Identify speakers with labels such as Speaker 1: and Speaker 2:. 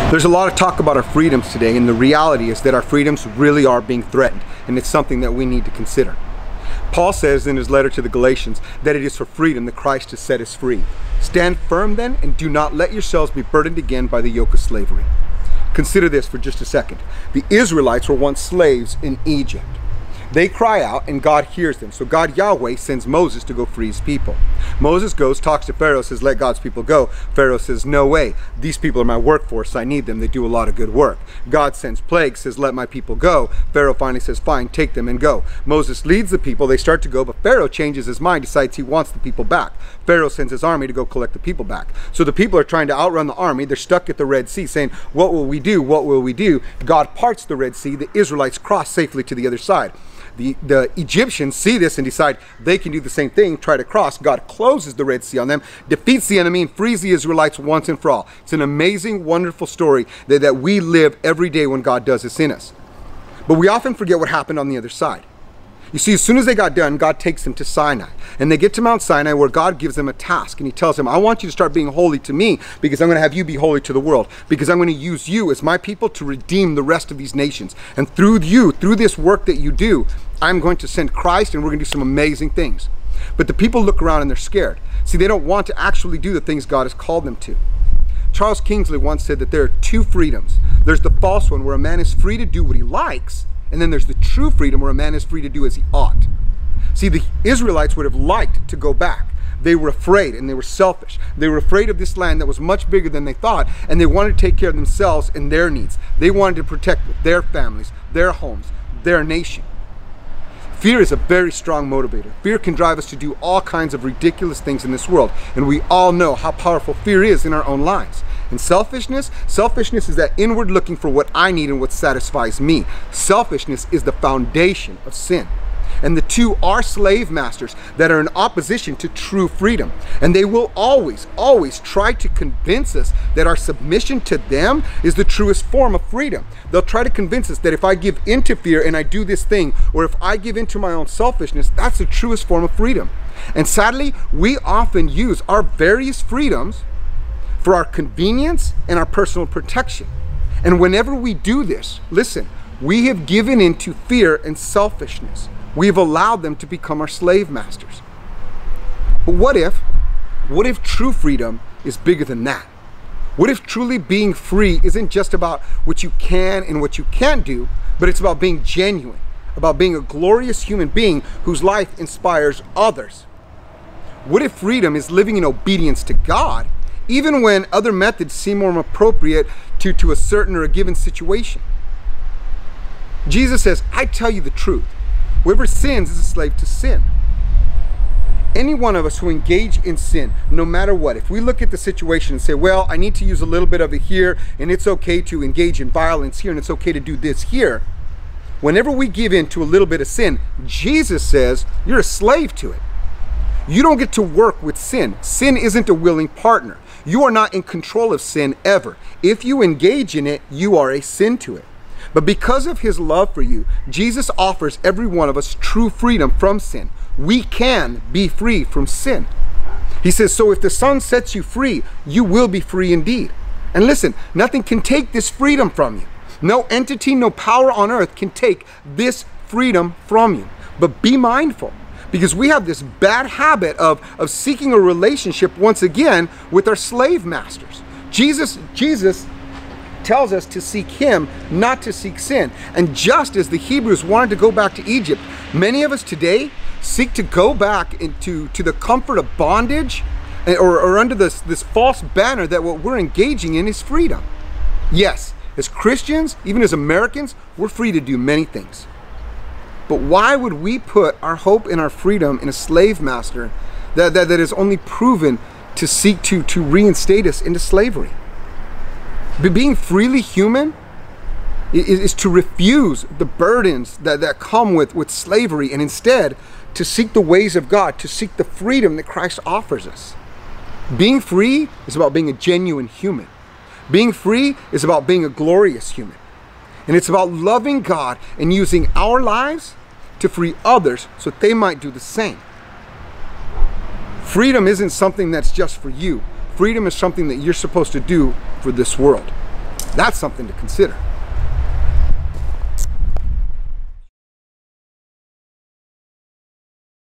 Speaker 1: There's a lot of talk about our freedoms today, and the reality is that our freedoms really are being threatened, and it's something that we need to consider. Paul says in his letter to the Galatians that it is for freedom that Christ has set us free. Stand firm then, and do not let yourselves be burdened again by the yoke of slavery. Consider this for just a second. The Israelites were once slaves in Egypt. They cry out and God hears them. So God Yahweh sends Moses to go free his people. Moses goes, talks to Pharaoh, says, let God's people go. Pharaoh says, no way. These people are my workforce. I need them. They do a lot of good work. God sends plagues, says, let my people go. Pharaoh finally says, fine, take them and go. Moses leads the people. They start to go, but Pharaoh changes his mind, decides he wants the people back. Pharaoh sends his army to go collect the people back. So the people are trying to outrun the army. They're stuck at the Red Sea saying, what will we do? What will we do? God parts the Red Sea. The Israelites cross safely to the other side. The Egyptians see this and decide they can do the same thing, try to cross. God closes the Red Sea on them, defeats the enemy, and frees the Israelites once and for all. It's an amazing, wonderful story that we live every day when God does this in us. But we often forget what happened on the other side. You see, as soon as they got done, God takes them to Sinai. And they get to Mount Sinai where God gives them a task. And he tells them, I want you to start being holy to me because I'm going to have you be holy to the world. Because I'm going to use you as my people to redeem the rest of these nations. And through you, through this work that you do, I'm going to send Christ and we're going to do some amazing things. But the people look around and they're scared. See, they don't want to actually do the things God has called them to. Charles Kingsley once said that there are two freedoms. There's the false one where a man is free to do what he likes. And then there's the true freedom where a man is free to do as he ought. See, the Israelites would have liked to go back. They were afraid and they were selfish. They were afraid of this land that was much bigger than they thought, and they wanted to take care of themselves and their needs. They wanted to protect their families, their homes, their nation. Fear is a very strong motivator. Fear can drive us to do all kinds of ridiculous things in this world, and we all know how powerful fear is in our own lives. And selfishness is that inward looking for what I need and what satisfies me. Selfishness is the foundation of sin. And the two are slave masters that are in opposition to true freedom. And they will always, always try to convince us that our submission to them is the truest form of freedom. They'll try to convince us that if I give in to fear and I do this thing, or if I give in to my own selfishness, that's the truest form of freedom. And sadly, we often use our various freedoms for our convenience and our personal protection. And whenever we do this, listen, we have given in to fear and selfishness. We have allowed them to become our slave masters. But what if true freedom is bigger than that? What if truly being free isn't just about what you can and what you can't do, but it's about being genuine, about being a glorious human being whose life inspires others? What if freedom is living in obedience to God, even when other methods seem more appropriate to a certain or a given situation? Jesus says, I tell you the truth. Whoever sins is a slave to sin. Any one of us who engage in sin, no matter what, if we look at the situation and say, well, I need to use a little bit of it here, and it's okay to engage in violence here, and it's okay to do this here. Whenever we give in to a little bit of sin, Jesus says, you're a slave to it. You don't get to work with sin. Sin isn't a willing partner. You are not in control of sin ever. If you engage in it, you are a sin to it. But because of his love for you, Jesus offers every one of us true freedom from sin. We can be free from sin. He says, so if the Son sets you free, you will be free indeed. And listen, nothing can take this freedom from you. No entity, no power on earth can take this freedom from you. But be mindful, because we have this bad habit of seeking a relationship once again with our slave masters. Jesus tells us to seek him, not to seek sin. And just as the Hebrews wanted to go back to Egypt, many of us today seek to go back into the comfort of bondage or under this false banner that what we're engaging in is freedom. Yes, as Christians, even as Americans, we're free to do many things. But why would we put our hope and our freedom in a slave master that is only proven to seek to reinstate us into slavery? Being freely human is to refuse the burdens that come with slavery, and instead to seek the ways of God, to seek the freedom that Christ offers us. Being free is about being a genuine human. Being free is about being a glorious human. And it's about loving God and using our lives to free others so that they might do the same. Freedom isn't something that's just for you. Freedom is something that you're supposed to do for this world. That's something to consider.